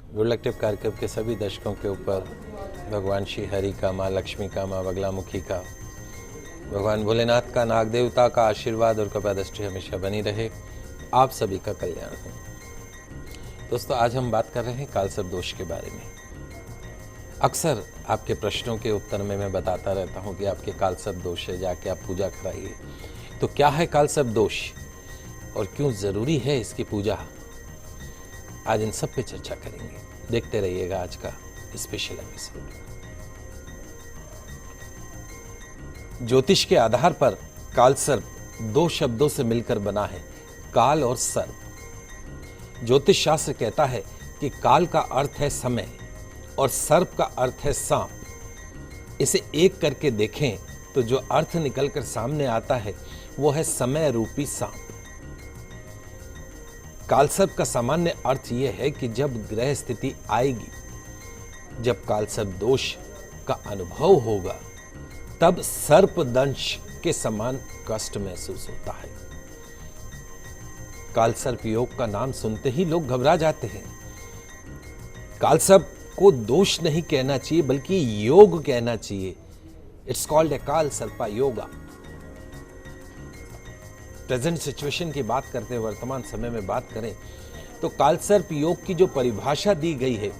Good luck tip कार्यक्रम के सभी दर्शकों के ऊपर भगवान श्री हरि का, माँ लक्ष्मी का, माँ बगलामुखी का, भगवान भोलेनाथ का, नाग देवता का आशीर्वाद और कृपा दृष्टि हमेशा बनी रहे। आप सभी का कल्याण हो। दोस्तों, आज हम बात कर रहे हैं कालसर्प दोष के बारे में। अक्सर आपके प्रश्नों के उत्तर में मैं बताता रहता हूं कि आपके कालसर्प दोष है, जाके आप पूजा कराइए। तो क्या है कालसर्प दोष और क्यों जरूरी है इसकी पूजा, आज इन सब पे चर्चा करेंगे। देखते रहिएगा आज का स्पेशल एपिसोड। ज्योतिष के आधार पर कालसर्प दो शब्दों से मिलकर बना है, काल और सर्प। ज्योतिष शास्त्र कहता है कि काल का अर्थ है समय और सर्प का अर्थ है सांप। इसे एक करके देखें तो जो अर्थ निकलकर सामने आता है वो है समय रूपी सांप। कालसर्प का सामान्य अर्थ यह है कि जब ग्रह स्थिति आएगी, जब कालसर्प दोष का अनुभव होगा, तब सर्प दंश के समान कष्ट महसूस होता है। कालसर्प योग का नाम सुनते ही लोग घबरा जाते हैं। कालसर्प को दोष नहीं कहना चाहिए बल्कि योग कहना चाहिए। It's called a Kaalsarp yoga. Present situation की बात करते हैं, वर्तमान समय में बात करें तो कालसर्प योग की जो परिभाषा दी गई है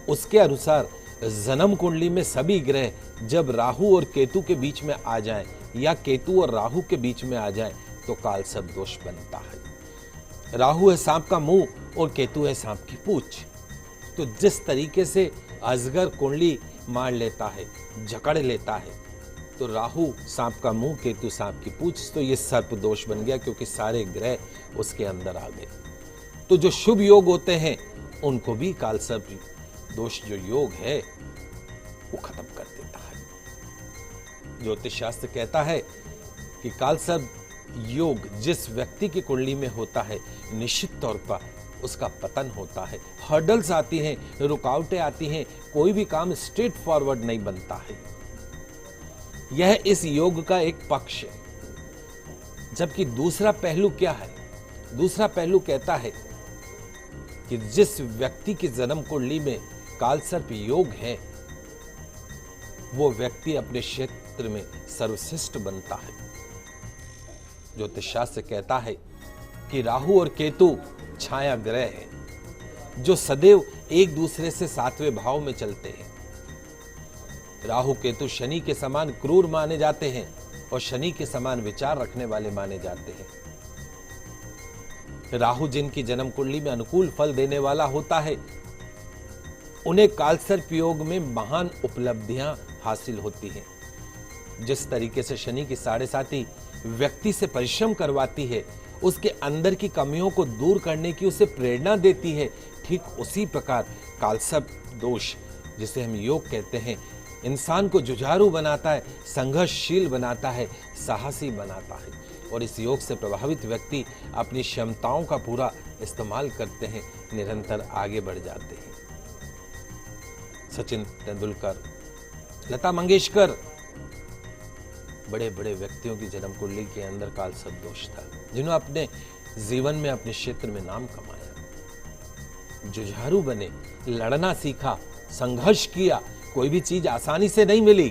उसके अनुसार जन्म कुंडली में सभी ग्रह जब राहु और केतु के बीच में आ जाएं या केतु और राहु के बीच में आ जाएं तो कालसर्प दोष बनता है। राहु है सांप का मुंह और केतु है सांप की पूंछ। तो जिस तरीके से अजगर कुंडली मार लेता है, जकड़ लेता है, तो राहु सांप का मुंह, केतु सांप की पूंछ, तो ये सर्प दोष बन गया क्योंकि सारे ग्रह उसके अंदर आ गए। तो जो शुभ योग होते हैं उनको भी कालसर्प दोष जो योग है वो खत्म कर देता है। ज्योतिष शास्त्र कहता है कि कालसर्प योग जिस व्यक्ति की कुंडली में होता है, निश्चित तौर पर उसका पतन होता है। हर्डल्स आती हैं, रुकावटें आती हैं, कोई भी काम स्ट्रेट फॉरवर्ड नहीं बनता है। यह इस योग का एक पक्ष है। जबकि दूसरा पहलू क्या है? दूसरा पहलू कहता है कि जिस व्यक्ति की जन्म कुंडली में कालसर्प योग है वो व्यक्ति अपने क्षेत्र में सर्वश्रेष्ठ बनता है। ज्योतिष शास्त्र कहता है कि राहु और केतु छाया ग्रह हैं जो सदैव एक दूसरे से सातवें भाव में चलते हैं। राहु केतु शनि के समान क्रूर माने जाते हैं और शनि के समान विचार रखने वाले माने जाते हैं। राहु जिनकी जन्म कुंडली में अनुकूल फल देने वाला होता है उन्हें कालसर्प योग में महान उपलब्धियां हासिल होती हैं। जिस तरीके से शनि की साढ़े साती व्यक्ति से परिश्रम करवाती है, उसके अंदर की कमियों को दूर करने की उसे प्रेरणा देती है, ठीक उसी प्रकार कालसर्प दोष जिसे हम योग कहते हैं इंसान को जुझारू बनाता है, संघर्षशील बनाता है, साहसी बनाता है। और इस योग से प्रभावित व्यक्ति अपनी क्षमताओं का पूरा इस्तेमाल करते हैं, निरंतर आगे बढ़ जाते हैं। सचिन तेंदुलकर, लता मंगेशकर, बड़े बड़े व्यक्तियों की जन्म कुंडली के अंदर कालसर्प दोष था, जिन्होंने अपने जीवन में अपने क्षेत्र में नाम कमाया, जुझारू बने, लड़ना सीखा, संघर्ष किया। कोई भी चीज आसानी से नहीं मिली।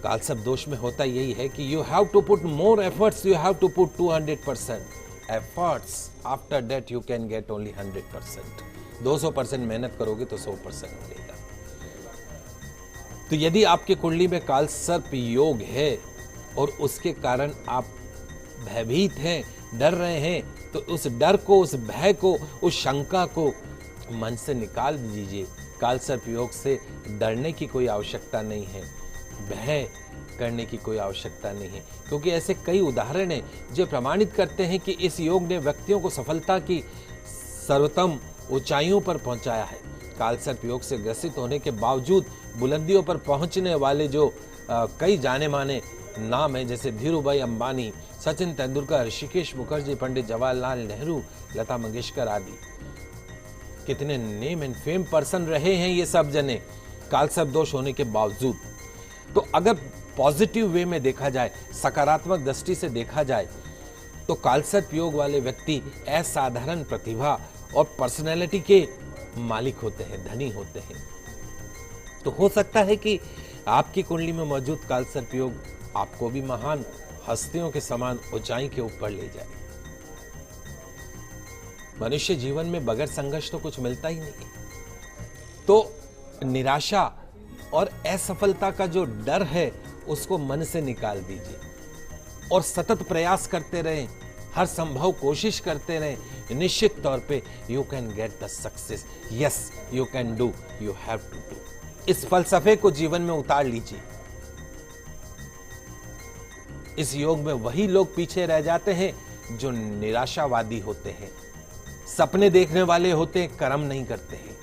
कालसर्प दोष में होता यही है कि you have to put more efforts, you have to put 200% efforts, after that you can get only 100%। 200% मेहनत करोगे तो 100% मिलेगा। तो यदि आपके कुंडली में कालसर्प योग है और उसके कारण आप भयभीत हैं, डर रहे हैं, तो उस डर को, उस भय को, उस शंका को मन से निकाल दीजिए। कालसर्प योग से डरने की कोई आवश्यकता नहीं है, भय करने की कोई आवश्यकता नहीं है, क्योंकि ऐसे कई उदाहरण हैं जो प्रमाणित करते हैं कि इस योग ने व्यक्तियों को सफलता की सर्वोत्तम ऊंचाइयों पर पहुंचाया है। कालसर्प योग से ग्रसित होने के बावजूद बुलंदियों पर पहुंचने वाले जो कई जाने माने नाम हैं, जैसे धीरूभाई अंबानी, सचिन तेंदुलकर, ऋषिकेश मुखर्जी, पंडित जवाहरलाल नेहरू, लता मंगेशकर आदि, कितने नेम एंड फेम पर्सन रहे हैं ये सब जने कालसर्प दोष होने के बावजूद। तो अगर पॉजिटिव वे में देखा जाए, सकारात्मक दृष्टि से देखा जाए, तो कालसर्प योग वाले व्यक्ति असाधारण प्रतिभा और पर्सनैलिटी के मालिक होते हैं, धनी होते हैं। तो हो सकता है कि आपकी कुंडली में मौजूद कालसर्प योग आपको भी महान हस्तियों के समान ऊंचाई के ऊपर ले जाए। मनुष्य जीवन में बगैर संघर्ष तो कुछ मिलता ही नहीं। तो निराशा और असफलता का जो डर है उसको मन से निकाल दीजिए और सतत प्रयास करते रहें, हर संभव कोशिश करते रहें। निश्चित तौर पे you can get the success. Yes, you can do, you have to do. इस फलसफे को जीवन में उतार लीजिए। इस योग में वही लोग पीछे रह जाते हैं जो निराशावादी होते हैं, सपने देखने वाले होते हैं, कर्म नहीं करते हैं।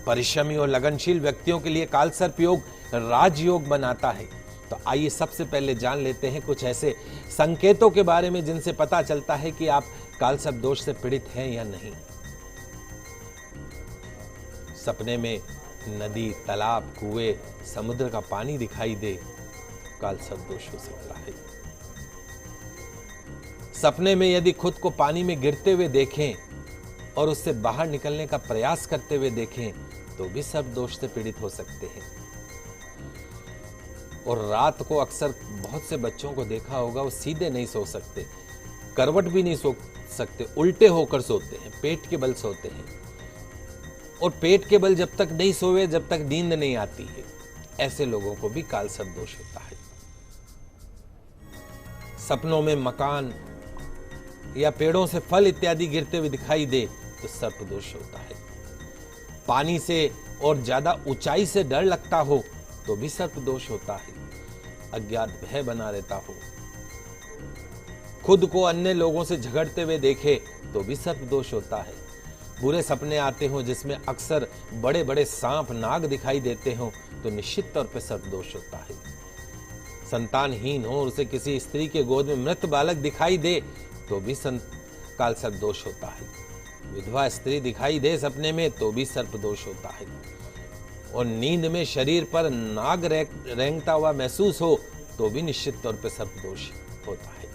परिश्रमी और लगनशील व्यक्तियों के लिए कालसर्प योग राजयोग बनाता है। तो आइए सबसे पहले जान लेते हैं कुछ ऐसे संकेतों के बारे में जिनसे पता चलता है कि आप कालसर्प दोष से पीड़ित हैं या नहीं। सपने में नदी, तालाब, कुएं, समुद्र का पानी दिखाई दे, कालसर्प दोष हो सकता है। सपने में यदि खुद को पानी में गिरते हुए देखें और उससे बाहर निकलने का प्रयास करते हुए देखें तो भी सर्प दोष से पीड़ित हो सकते हैं। और रात को अक्सर बहुत से बच्चों को देखा होगा, वो सीधे नहीं सो सकते, करवट भी नहीं सो सकते, उल्टे होकर सोते हैं, पेट के बल सोते हैं। और पेट के बल जब तक नहीं सोए, जब तक नींद नहीं आती है, ऐसे लोगों को भी कालसर्प दोष होता है। सपनों में मकान या पेड़ों से फल इत्यादि गिरते हुए दिखाई दे तो सर्प दोष होता है। पानी से और ज्यादा ऊंचाई से डर लगता हो तो भी सर्प दोष होता है। अज्ञात भय बना रहता हो, खुद को अन्य लोगों से झगड़ते हुए देखे तो भी सर्प दोष होता है। बुरे सपने आते हो जिसमें अक्सर बड़े बड़े सांप, नाग दिखाई देते हो तो निश्चित तौर पर सर्प दोष होता है। संतानहीन हो और उसे किसी स्त्री के गोद में मृत बालक दिखाई दे तो भी कालसर्प दोष होता है। विधवा स्त्री दिखाई दे सपने में तो भी सर्प दोष होता है। और नींद में शरीर पर नाग रेंगता हुआ महसूस हो तो भी निश्चित तौर पर सर्प दोष होता है।